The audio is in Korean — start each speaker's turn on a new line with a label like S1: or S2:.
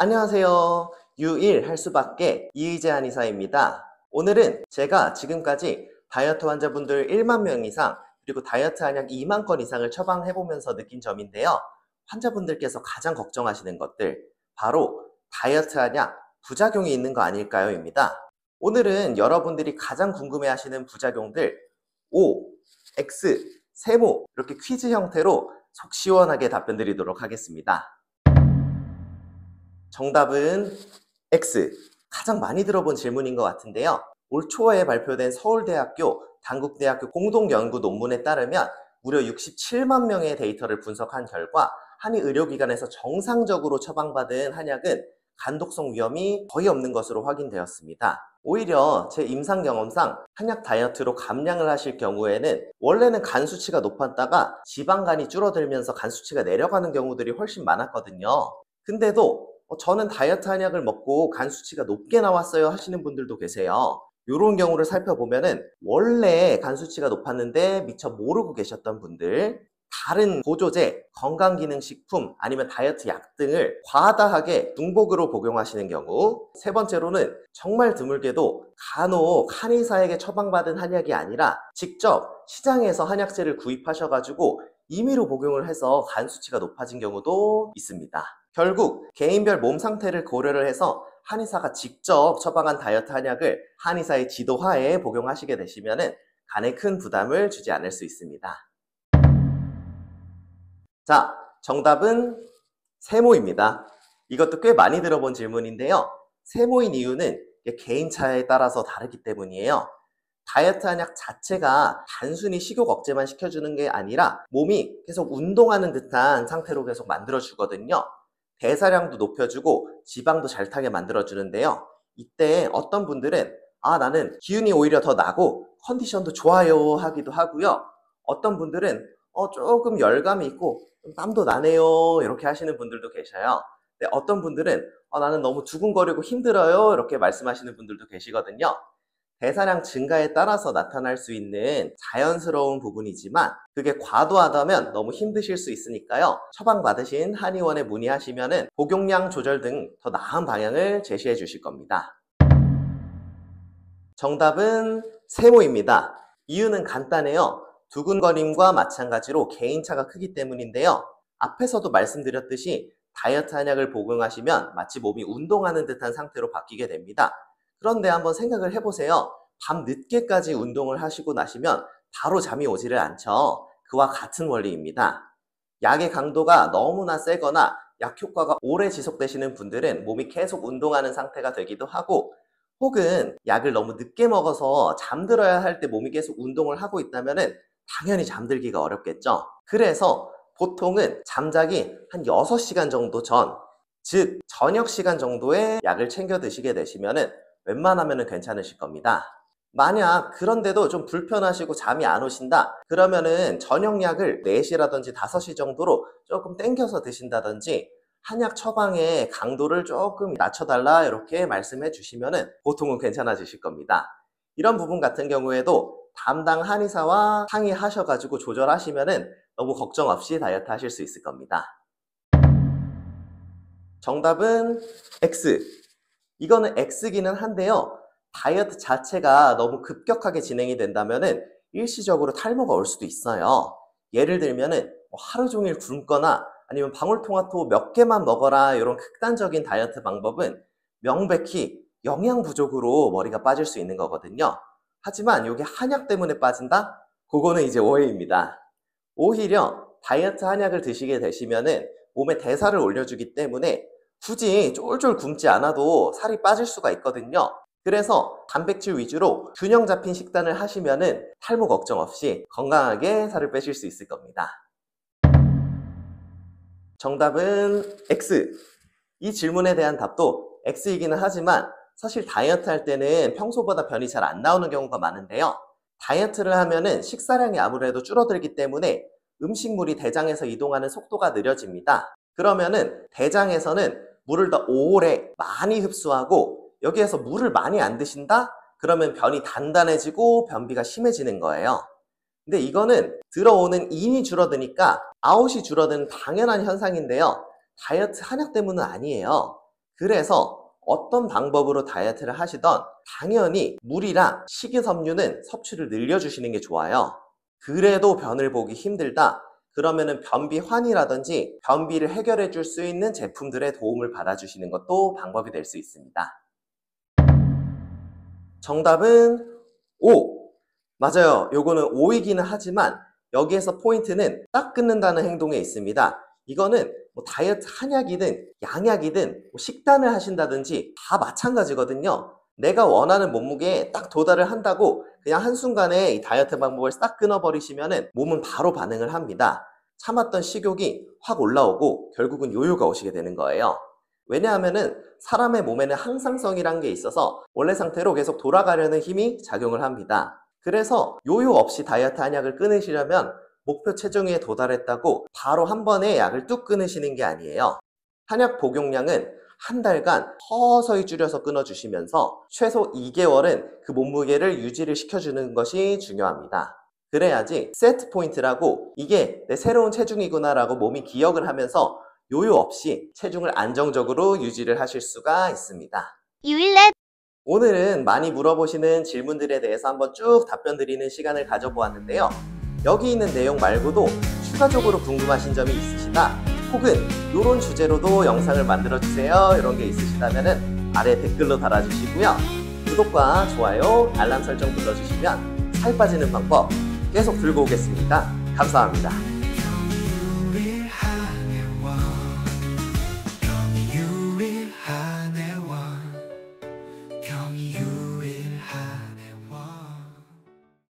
S1: 안녕하세요. 유일 할 수밖에 이의재 한의사입니다. 오늘은 제가 지금까지 다이어트 환자분들 1만 명 이상 그리고 다이어트 한약 2만 건 이상을 처방해보면서 느낀 점인데요. 환자분들께서 가장 걱정하시는 것들 바로 다이어트 한약 부작용이 있는 거 아닐까요? 입니다. 오늘은 여러분들이 가장 궁금해하시는 부작용들 O, X, 세모 이렇게 퀴즈 형태로 속 시원하게 답변 드리도록 하겠습니다. 정답은 X. 가장 많이 들어본 질문인 것 같은데요. 올 초에 발표된 서울대학교, 단국대학교 공동연구 논문에 따르면 무려 67만 명의 데이터를 분석한 결과 한의의료기관에서 정상적으로 처방받은 한약은 간독성 위험이 거의 없는 것으로 확인되었습니다. 오히려 제 임상 경험상 한약 다이어트로 감량을 하실 경우에는 원래는 간 수치가 높았다가 지방간이 줄어들면서 간 수치가 내려가는 경우들이 훨씬 많았거든요. 근데도 저는 다이어트 한약을 먹고 간 수치가 높게 나왔어요 하시는 분들도 계세요. 이런 경우를 살펴보면은 원래 간 수치가 높았는데 미처 모르고 계셨던 분들, 다른 보조제, 건강기능식품 아니면 다이어트 약 등을 과다하게 중복으로 복용하시는 경우, 세 번째로는 정말 드물게도 간혹 한의사에게 처방받은 한약이 아니라 직접 시장에서 한약재를 구입하셔가지고 임의로 복용을 해서 간 수치가 높아진 경우도 있습니다. 결국 개인별 몸 상태를 고려를 해서 한의사가 직접 처방한 다이어트 한약을 한의사의 지도하에 복용하시게 되시면 간에 큰 부담을 주지 않을 수 있습니다. 자, 정답은 세모입니다. 이것도 꽤 많이 들어본 질문인데요. 세모인 이유는 개인차에 따라서 다르기 때문이에요. 다이어트 한약 자체가 단순히 식욕 억제만 시켜주는 게 아니라 몸이 계속 운동하는 듯한 상태로 계속 만들어주거든요. 대사량도 높여주고 지방도 잘 타게 만들어주는데요. 이때 어떤 분들은 나는 기운이 오히려 더 나고 컨디션도 좋아요 하기도 하고요. 어떤 분들은 조금 열감이 있고 땀도 나네요 이렇게 하시는 분들도 계셔요. 근데 어떤 분들은 나는 너무 두근거리고 힘들어요 이렇게 말씀하시는 분들도 계시거든요. 대사량 증가에 따라서 나타날 수 있는 자연스러운 부분이지만 그게 과도하다면 너무 힘드실 수 있으니까요. 처방받으신 한의원에 문의하시면 복용량 조절 등 더 나은 방향을 제시해 주실 겁니다. 정답은 세모입니다. 이유는 간단해요. 두근거림과 마찬가지로 개인차가 크기 때문인데요. 앞에서도 말씀드렸듯이 다이어트 한약을 복용하시면 마치 몸이 운동하는 듯한 상태로 바뀌게 됩니다. 그런데 한번 생각을 해보세요. 밤 늦게까지 운동을 하시고 나시면 바로 잠이 오지를 않죠. 그와 같은 원리입니다. 약의 강도가 너무나 세거나 약 효과가 오래 지속되시는 분들은 몸이 계속 운동하는 상태가 되기도 하고, 혹은 약을 너무 늦게 먹어서 잠들어야 할 때 몸이 계속 운동을 하고 있다면 당연히 잠들기가 어렵겠죠. 그래서 보통은 잠자기 한 6시간 정도 전, 즉 저녁 시간 정도에 약을 챙겨 드시게 되시면 웬만하면 괜찮으실 겁니다. 만약 그런데도 좀 불편하시고 잠이 안 오신다 그러면은 저녁약을 4시라든지 5시 정도로 조금 땡겨서 드신다든지 한약 처방의 강도를 조금 낮춰달라 이렇게 말씀해 주시면 보통은 괜찮아지실 겁니다. 이런 부분 같은 경우에도 담당 한의사와 상의하셔가지고 조절하시면 너무 걱정 없이 다이어트 하실 수 있을 겁니다. 정답은 X. 이거는 X기는 한데요. 다이어트 자체가 너무 급격하게 진행이 된다면 일시적으로 탈모가 올 수도 있어요. 예를 들면 하루 종일 굶거나 아니면 방울토마토 몇 개만 먹어라 이런 극단적인 다이어트 방법은 명백히 영양 부족으로 머리가 빠질 수 있는 거거든요. 하지만 이게 한약 때문에 빠진다? 그거는 이제 오해입니다. 오히려 다이어트 한약을 드시게 되시면 몸에 대사를 올려주기 때문에 굳이 쫄쫄 굶지 않아도 살이 빠질 수가 있거든요. 그래서 단백질 위주로 균형 잡힌 식단을 하시면 탈모 걱정 없이 건강하게 살을 빼실 수 있을 겁니다. 정답은 X. 이 질문에 대한 답도 X이기는 하지만 사실 다이어트 할 때는 평소보다 변이 잘 안 나오는 경우가 많은데요. 다이어트를 하면은 식사량이 아무래도 줄어들기 때문에 음식물이 대장에서 이동하는 속도가 느려집니다. 그러면은 대장에서는 물을 더 오래 많이 흡수하고 여기에서 물을 많이 안 드신다? 그러면 변이 단단해지고 변비가 심해지는 거예요. 근데 이거는 들어오는 인이 줄어드니까 아웃이 줄어드는 당연한 현상인데요. 다이어트 한약 때문은 아니에요. 그래서 어떤 방법으로 다이어트를 하시던 당연히 물이랑 식이섬유는 섭취를 늘려주시는 게 좋아요. 그래도 변을 보기 힘들다? 그러면은 변비환이라든지 변비를 해결해 줄 수 있는 제품들의 도움을 받아주시는 것도 방법이 될 수 있습니다. 정답은 O! 맞아요. 요거는 O이기는 하지만 여기에서 포인트는 딱 끊는다는 행동에 있습니다. 이거는 뭐 다이어트 한약이든 양약이든 뭐 식단을 하신다든지 다 마찬가지거든요. 내가 원하는 몸무게에 딱 도달을 한다고 그냥 한순간에 이 다이어트 방법을 싹 끊어버리시면은 몸은 바로 반응을 합니다. 참았던 식욕이 확 올라오고 결국은 요요가 오시게 되는 거예요. 왜냐하면은 사람의 몸에는 항상성이란 게 있어서 원래 상태로 계속 돌아가려는 힘이 작용을 합니다. 그래서 요요 없이 다이어트 한약을 끊으시려면 목표 체중에 도달했다고 바로 한 번에 약을 뚝 끊으시는 게 아니에요. 한약 복용량은 한 달간 서서히 줄여서 끊어주시면서 최소 2개월은 그 몸무게를 유지를 시켜주는 것이 중요합니다. 그래야지 세트 포인트라고 이게 내 새로운 체중이구나 라고 몸이 기억을 하면서 요요 없이 체중을 안정적으로 유지를 하실 수가 있습니다.
S2: 유일랩
S1: 오늘은 많이 물어보시는 질문들에 대해서 한번 쭉 답변 드리는 시간을 가져보았는데요. 여기 있는 내용 말고도 추가적으로 궁금하신 점이 있으시다, 혹은 이런 주제로도 영상을 만들어주세요 이런 게 있으시다면 아래 댓글로 달아주시고요. 구독과 좋아요, 알람 설정 눌러주시면 살 빠지는 방법 계속 들고 오겠습니다. 감사합니다.